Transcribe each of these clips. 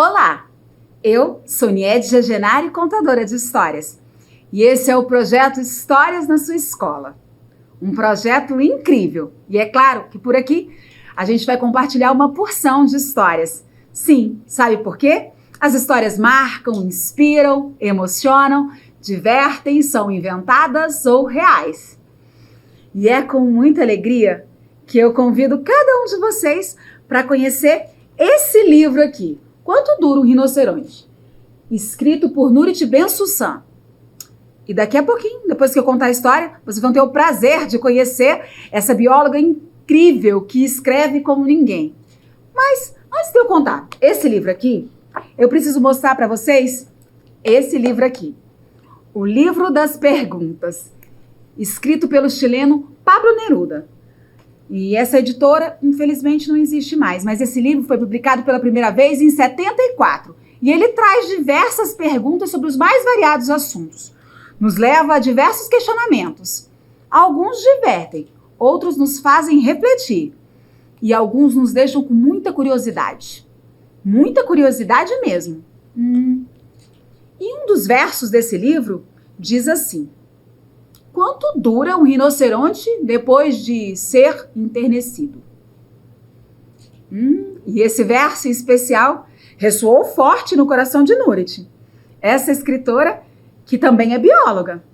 Olá, eu sou Niedja Genari, contadora de histórias, e esse é o projeto Histórias na Sua Escola. Um projeto incrível, e é claro que por aqui a gente vai compartilhar uma porção de histórias. Sim, sabe por quê? As histórias marcam, inspiram, emocionam, divertem, são inventadas ou reais. E é com muita alegria que eu convido cada um de vocês para conhecer esse livro aqui, Quanto Dura um Rinoceronte? Escrito por Nurit Ben-Sussan. E daqui a pouquinho, depois que eu contar a história, vocês vão ter o prazer de conhecer essa bióloga incrível que escreve como ninguém. Mas, antes de eu contar esse livro aqui, eu preciso mostrar para vocês esse livro aqui. O Livro das Perguntas, escrito pelo chileno Pablo Neruda. E essa editora, infelizmente, não existe mais, mas esse livro foi publicado pela primeira vez em 74. E ele traz diversas perguntas sobre os mais variados assuntos. Nos leva a diversos questionamentos. Alguns divertem, outros nos fazem refletir. E alguns nos deixam com muita curiosidade. Muita curiosidade mesmo. E um dos versos desse livro diz assim: quanto dura um rinoceronte depois de ser enternecido? E esse verso em especial ressoou forte no coração de Nurit, essa escritora que também é bióloga.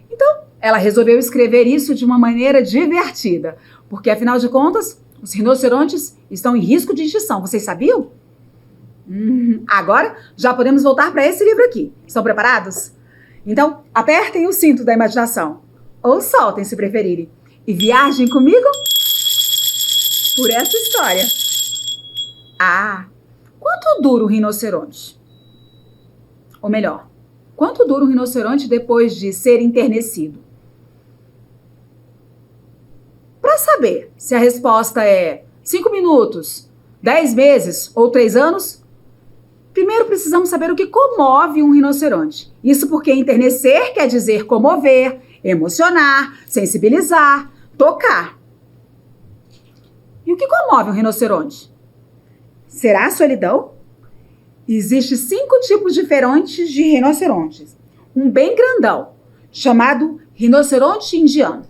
Então, ela resolveu escrever isso de uma maneira divertida, porque, afinal de contas, os rinocerontes estão em risco de extinção. Vocês sabiam? Agora, já podemos voltar para esse livro aqui. Estão preparados? Então, apertem o cinto da imaginação, ou soltem se preferirem, e viajem comigo por essa história. Quanto dura um rinoceronte? Ou melhor, quanto dura um rinoceronte depois de ser enternecido? Para saber se a resposta é 5 minutos, 10 meses ou 3 anos, primeiro precisamos saber o que comove um rinoceronte. Isso porque enternecer quer dizer comover, emocionar, sensibilizar, tocar. E o que comove um rinoceronte? Será a solidão? Existem 5 tipos diferentes de rinocerontes. Um bem grandão, chamado rinoceronte indiano.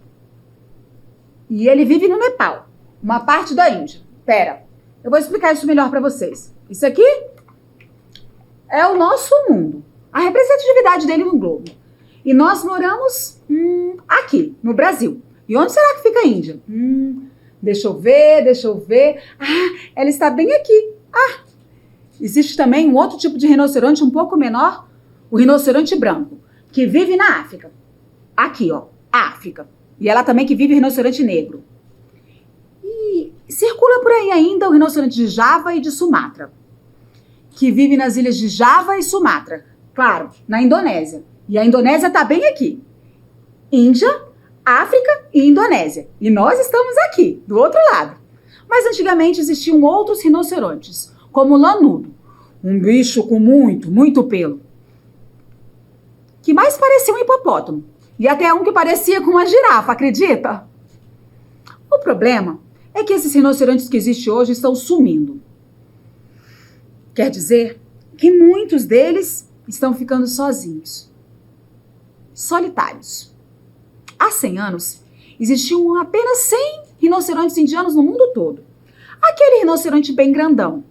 E ele vive no Nepal, uma parte da Índia. Pera, eu vou explicar isso melhor para vocês. Isso aqui é o nosso mundo, a representatividade dele no globo. E nós moramos aqui, no Brasil. E onde será que fica a Índia? Deixa eu ver. Ela está bem aqui. Existe também um outro tipo de rinoceronte um pouco menor, o rinoceronte branco, que vive na África. Aqui, ó, África. E ela também que vive o rinoceronte negro. E circula por aí ainda o rinoceronte de Java e de Sumatra, que vive nas ilhas de Java e Sumatra. Claro, na Indonésia. E a Indonésia está bem aqui. Índia, África e Indonésia. E nós estamos aqui, do outro lado. Mas antigamente existiam outros rinocerontes, como o lanudo, um bicho com muito pelo, que mais parecia um hipopótamo. E até um que parecia com uma girafa, acredita? O problema é que esses rinocerontes que existem hoje estão sumindo. Quer dizer que muitos deles estão ficando sozinhos, solitários. Há 100 anos, existiam apenas 100 rinocerontes indianos no mundo todo. Aquele rinoceronte bem grandão.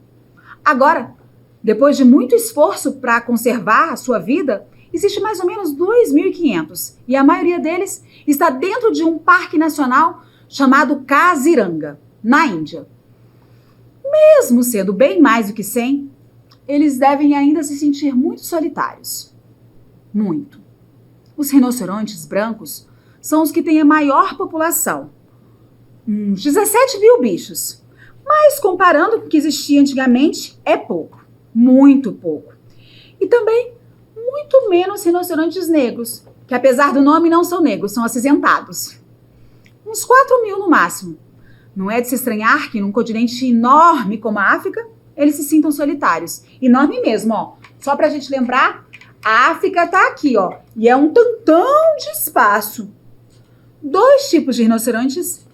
Agora, depois de muito esforço para conservar a sua vida, existe mais ou menos 2.500 e a maioria deles está dentro de um parque nacional chamado Kaziranga, na Índia. Mesmo sendo bem mais do que 100, eles devem ainda se sentir muito solitários. Muito. Os rinocerontes brancos são os que têm a maior população. Uns 17 mil bichos. Mas comparando com o que existia antigamente, é pouco. Muito pouco. E também muito menos rinocerontes negros, que apesar do nome não são negros, são acinzentados. Uns 4 mil no máximo. Não é de se estranhar que num continente enorme como a África, eles se sintam solitários. Enorme mesmo, ó. Só pra gente lembrar, a África tá aqui, ó. E é um tantão de espaço. 2 tipos de rinocerontes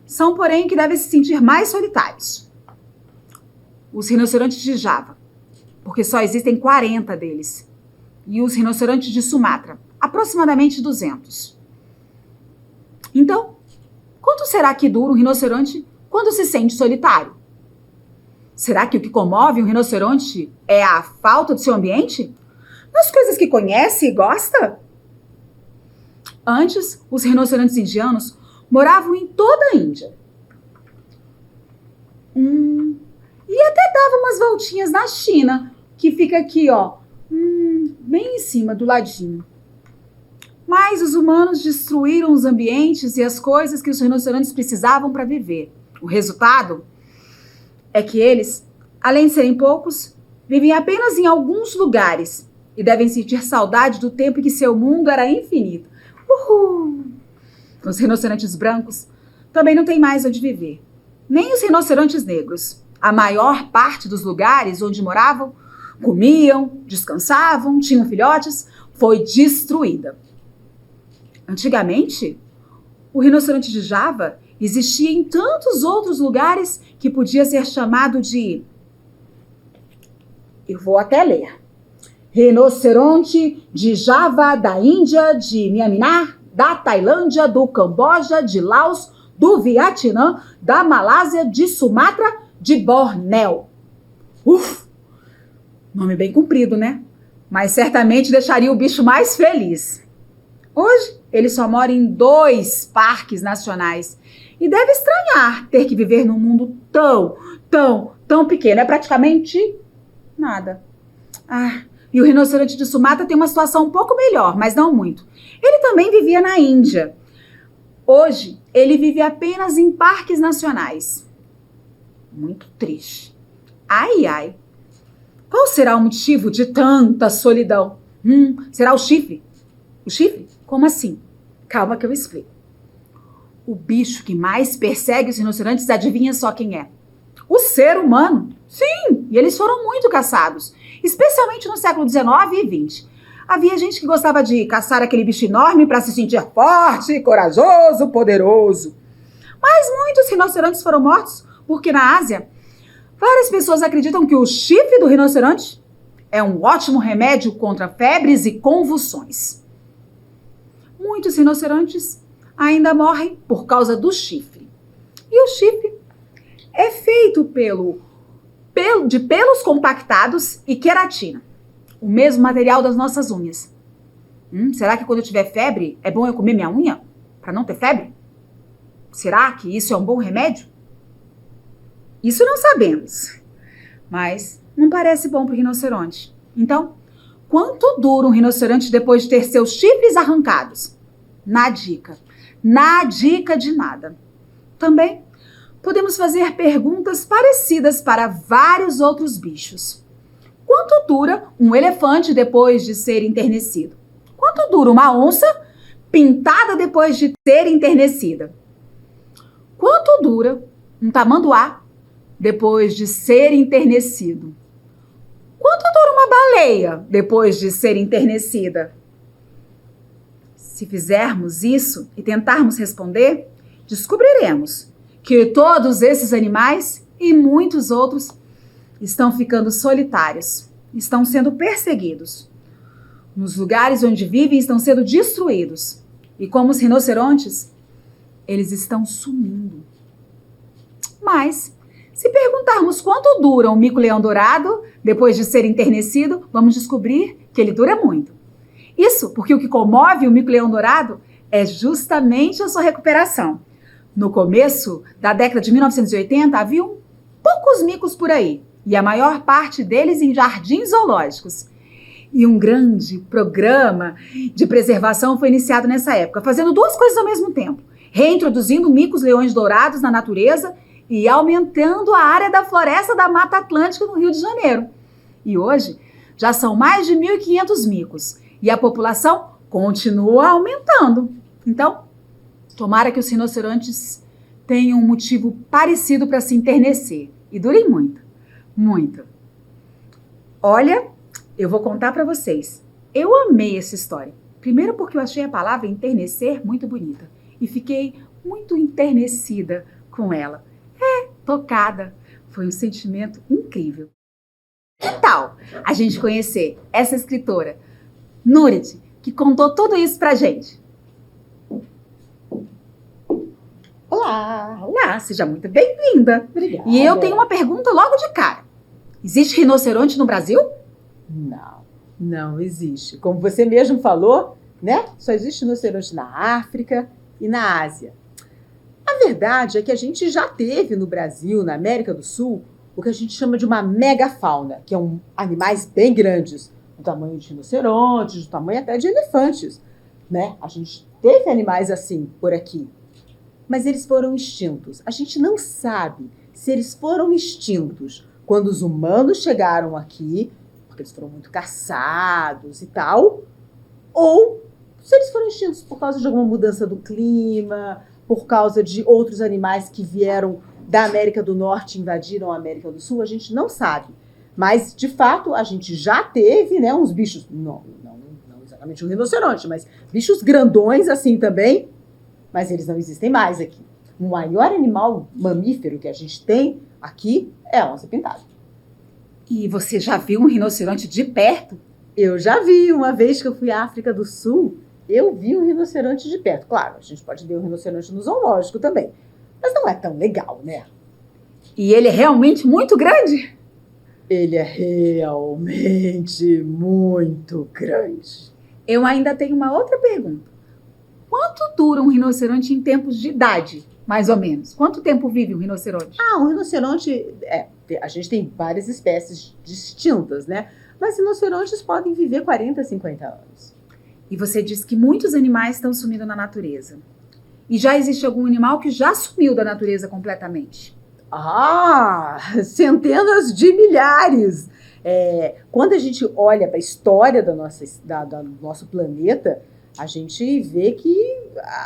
são, porém, que devem se sentir mais solitários. Os rinocerontes de Java. porque só existem 40 deles. E os rinocerontes de Sumatra, aproximadamente 200. Então, quanto será que dura um rinoceronte quando se sente solitário? Será que o que comove um rinoceronte é a falta do seu ambiente? Nas coisas que conhece e gosta? Antes, os rinocerontes indianos moravam em toda a Índia. E até dava umas voltinhas na China, que fica aqui, ó, bem em cima, do ladinho. Mas os humanos destruíram os ambientes e as coisas que os rinocerontes precisavam para viver. O resultado é que eles, além de serem poucos, vivem apenas em alguns lugares e devem sentir saudade do tempo em que seu mundo era infinito. Os rinocerontes brancos também não têm mais onde viver. Nem os rinocerontes negros. A maior parte dos lugares onde moravam, comiam, descansavam, tinham filhotes, foi destruída. Antigamente, o rinoceronte de Java existia em tantos outros lugares que podia ser chamado de... Eu vou até ler. Rinoceronte de Java, da Índia, de Myanmar, da Tailândia, do Camboja, de Laos, do Vietnã, da Malásia, de Sumatra, de Bornéu. Nome bem comprido, né? Mas certamente deixaria o bicho mais feliz. Hoje, ele só mora em 2 parques nacionais e deve estranhar ter que viver num mundo tão pequeno. É praticamente nada. E o rinoceronte de Sumatra tem uma situação um pouco melhor, mas não muito. Ele também vivia na Índia. Hoje, ele vive apenas em parques nacionais. Muito triste. Ai. Qual será o motivo de tanta solidão? Será o chifre? O chifre? Como assim? Calma que eu explico. O bicho que mais persegue os rinocerontes, adivinha só quem é? O ser humano. Sim, e eles foram muito caçados, especialmente no século XIX e XX. Havia gente que gostava de caçar aquele bicho enorme para se sentir forte, corajoso, poderoso. Mas muitos rinocerontes foram mortos porque na Ásia, várias pessoas acreditam que o chifre do rinoceronte é um ótimo remédio contra febres e convulsões. Muitos rinocerontes ainda morrem por causa do chifre. E o chifre é feito de pelos compactados e queratina, o mesmo material das nossas unhas. Será que quando eu tiver febre é bom eu comer minha unha para não ter febre? Será que isso é um bom remédio? Isso não sabemos, mas não parece bom para o rinoceronte. Então, quanto dura um rinoceronte depois de ter seus chifres arrancados? Na dica de nada. Também podemos fazer perguntas parecidas para vários outros bichos. Quanto dura um elefante depois de ser enternecido? Quanto dura uma onça pintada depois de ser enternecida? Quanto dura um tamanduá depois de ser enternecido? Quanto dura uma baleia depois de ser enternecida? Se fizermos isso e tentarmos responder, descobriremos que todos esses animais e muitos outros estão ficando solitários, estão sendo perseguidos. Nos lugares onde vivem estão sendo destruídos. E como os rinocerontes, eles estão sumindo. Mas, se perguntarmos quanto dura um mico-leão-dourado depois de ser enternecido, vamos descobrir que ele dura muito. Isso porque o que comove o mico-leão-dourado é justamente a sua recuperação. No começo da década de 1980, haviam poucos micos por aí, e a maior parte deles em jardins zoológicos. E um grande programa de preservação foi iniciado nessa época, fazendo 2 coisas ao mesmo tempo: reintroduzindo micos-leões dourados na natureza e aumentando a área da floresta da Mata Atlântica no Rio de Janeiro. E hoje já são mais de 1.500 micos e a população continua aumentando. Então, tomara que os rinocerontes tenham um motivo parecido para se enternecer e durem muito, muito. Olha, eu vou contar para vocês. Eu amei essa história. Primeiro porque eu achei a palavra enternecer muito bonita e fiquei muito enternecida com ela. Tocada. Foi um sentimento incrível. Que tal a gente conhecer essa escritora, Nurit, que contou tudo isso pra gente? Olá! Olá, seja muito bem-vinda. Obrigada. E eu tenho uma pergunta logo de cara. Existe rinoceronte no Brasil? Não existe. Como você mesmo falou, né? Só existe rinoceronte na África e na Ásia. A verdade é que a gente já teve no Brasil, na América do Sul, o que a gente chama de uma megafauna, que são animais bem grandes, do tamanho de rinocerontes, do tamanho até de elefantes, né? A gente teve animais assim por aqui, mas eles foram extintos. A gente não sabe se eles foram extintos quando os humanos chegaram aqui, porque eles foram muito caçados e tal, ou se eles foram extintos por causa de alguma mudança do clima, por causa de outros animais que vieram da América do Norte e invadiram a América do Sul, a gente não sabe. Mas, de fato, a gente já teve, né, uns bichos, não exatamente um rinoceronte, mas bichos grandões assim também, mas eles não existem mais aqui. O maior animal mamífero que a gente tem aqui é a onça pintada. E você já viu um rinoceronte de perto? Eu já vi, uma vez que eu fui à África do Sul, eu vi um rinoceronte de perto. Claro, a gente pode ver um rinoceronte no zoológico também, mas não é tão legal, né? E ele é realmente muito grande? Ele é realmente muito grande. Eu ainda tenho uma outra pergunta. Quanto dura um rinoceronte em tempos de idade, mais ou menos? Quanto tempo vive um rinoceronte? Um rinoceronte... a gente tem várias espécies distintas, né? Mas rinocerontes podem viver 40, 50 anos. E você disse que muitos animais estão sumindo na natureza. E já existe algum animal que já sumiu da natureza completamente? Centenas de milhares! Quando a gente olha para a história do nosso planeta, a gente vê que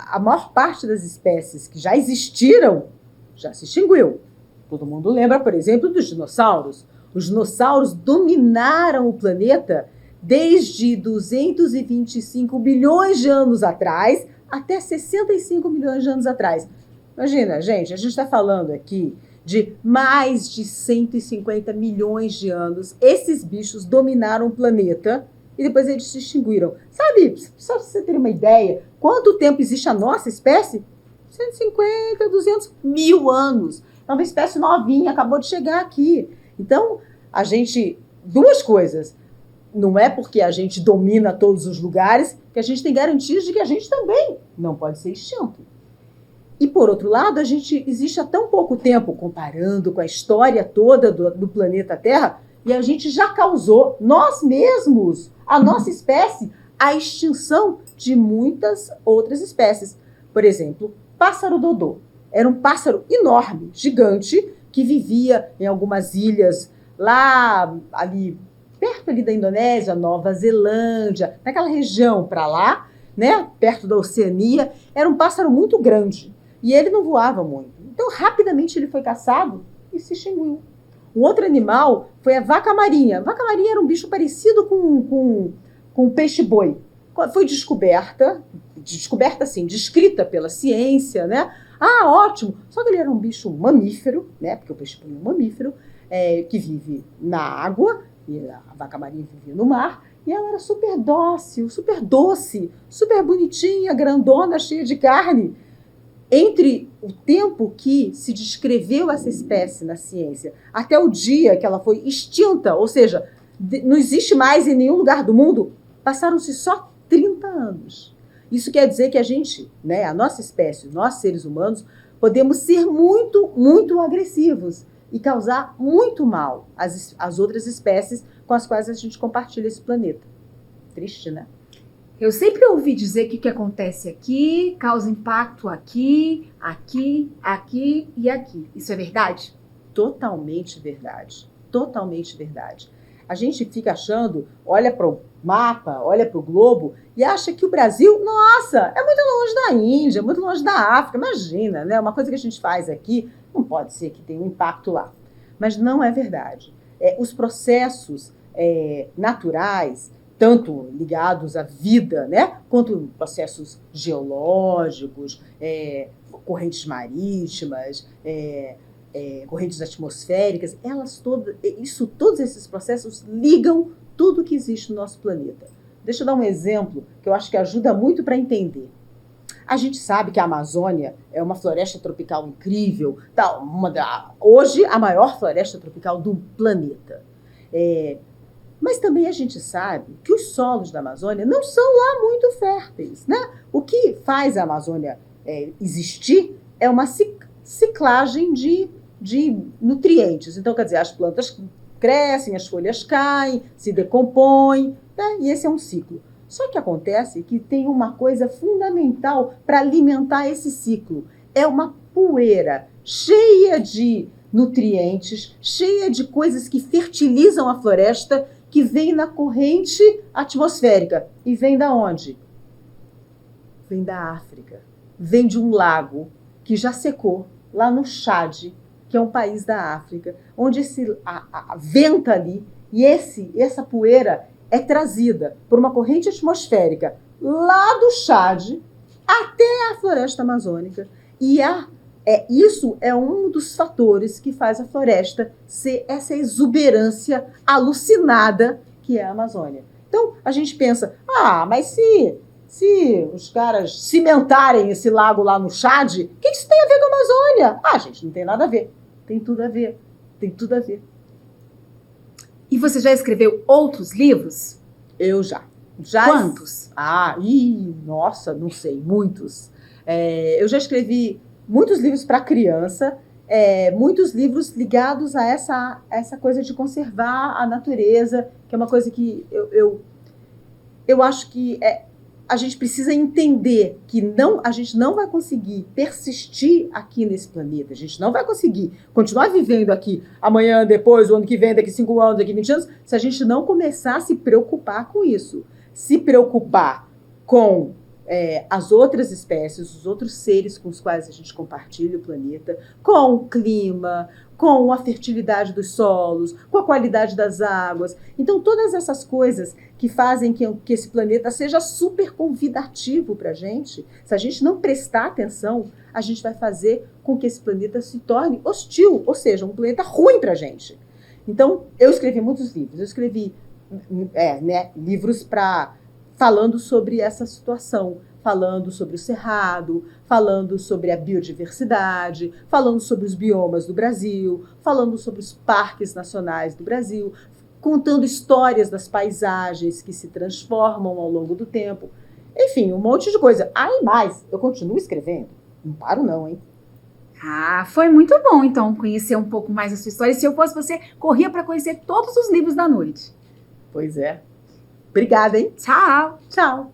a maior parte das espécies que já existiram já se extinguiu. Todo mundo lembra, por exemplo, dos dinossauros. Os dinossauros dominaram o planeta desde 225 bilhões de anos atrás até 65 milhões de anos atrás. Imagina, gente, a gente está falando aqui de mais de 150 milhões de anos. Esses bichos dominaram o planeta e depois eles se extinguiram. Sabe, só para você ter uma ideia, quanto tempo existe a nossa espécie? 150, 200 mil anos. É uma espécie novinha, acabou de chegar aqui. Então, duas coisas. Não é porque a gente domina todos os lugares que a gente tem garantias de que a gente também não pode ser extinto. E, por outro lado, a gente existe há tão pouco tempo, comparando com a história toda do planeta Terra, e a gente já causou, nós mesmos, a nossa espécie, a extinção de muitas outras espécies. Por exemplo, pássaro-dodô. Era um pássaro enorme, gigante, que vivia em algumas ilhas lá, ali, perto ali da Indonésia, Nova Zelândia, naquela região para lá, né, perto da Oceania. Era um pássaro muito grande e ele não voava muito. Então, rapidamente ele foi caçado e se extinguiu. Um outro animal foi a vaca marinha. A vaca marinha era um bicho parecido com o peixe-boi. Foi descrita pela ciência, né? Ótimo! Só que ele era um bicho mamífero, né? Porque o peixe-boi é um mamífero, que vive na água, e a vaca marinha vivia no mar, e ela era super dócil, super doce, super bonitinha, grandona, cheia de carne. Entre o tempo que se descreveu essa espécie na ciência até o dia que ela foi extinta, ou seja, não existe mais em nenhum lugar do mundo, passaram-se só 30 anos. Isso quer dizer que a gente, né, a nossa espécie, nós seres humanos, podemos ser muito, muito agressivos e causar muito mal às outras espécies com as quais a gente compartilha esse planeta. Triste, né? Eu sempre ouvi dizer que o que acontece aqui causa impacto aqui, aqui, aqui e aqui. Isso é verdade? Totalmente verdade. Totalmente verdade. A gente fica achando, olha para o mapa, olha para o globo e acha que o Brasil, nossa, é muito longe da Índia, muito longe da África. Imagina, né? Uma coisa que a gente faz aqui não pode ser que tenha um impacto lá. Mas não é verdade. Os processos naturais, tanto ligados à vida, né, quanto processos geológicos, correntes marítimas, correntes atmosféricas, todos esses processos ligam tudo que existe no nosso planeta. Deixa eu dar um exemplo que eu acho que ajuda muito para entender. A gente sabe que a Amazônia é uma floresta tropical incrível, hoje a maior floresta tropical do planeta. Mas também a gente sabe que os solos da Amazônia não são lá muito férteis, né? O que faz a Amazônia existir é uma ciclagem de nutrientes. Então, quer dizer, as plantas crescem, as folhas caem, se decompõem, né? E esse é um ciclo. Só que acontece que tem uma coisa fundamental para alimentar esse ciclo. É uma poeira cheia de nutrientes, cheia de coisas que fertilizam a floresta, que vem na corrente atmosférica. E vem da onde? Vem da África. Vem de um lago que já secou, lá no Chad, que é um país da África, onde venta ali, e essa poeira é trazida por uma corrente atmosférica lá do Chad até a floresta amazônica. E isso é um dos fatores que faz a floresta ser essa exuberância alucinada que é a Amazônia. Então, a gente pensa, mas se os caras cimentarem esse lago lá no Chad, o que isso tem a ver com a Amazônia? Gente, não tem nada a ver. Tem tudo a ver. Tem tudo a ver. E você já escreveu outros livros? Eu já. Quantos? Nossa, não sei, muitos. Eu já escrevi muitos livros para criança, muitos livros ligados a essa coisa de conservar a natureza, que é uma coisa que eu acho que a gente precisa entender que a gente não vai conseguir persistir aqui nesse planeta, a gente não vai conseguir continuar vivendo aqui amanhã, depois, o ano que vem, daqui 5 anos, daqui 20 anos, se a gente não começar a se preocupar com isso. Se preocupar com as outras espécies, os outros seres com os quais a gente compartilha o planeta, com o clima, com a fertilidade dos solos, com a qualidade das águas. Então, todas essas coisas que fazem que esse planeta seja super convidativo para a gente, se a gente não prestar atenção, a gente vai fazer com que esse planeta se torne hostil, ou seja, um planeta ruim para a gente. Então, eu escrevi muitos livros. Eu escrevi livros falando sobre essa situação, falando sobre o cerrado, falando sobre a biodiversidade, falando sobre os biomas do Brasil, falando sobre os parques nacionais do Brasil, contando histórias das paisagens que se transformam ao longo do tempo. Enfim, um monte de coisa. E mais, eu continuo escrevendo. Não paro não, hein? Foi muito bom, então, conhecer um pouco mais a sua história. E se eu fosse você, corria para conhecer todos os livros da Núrid. Pois é. Obrigada, hein? Tchau. Tchau.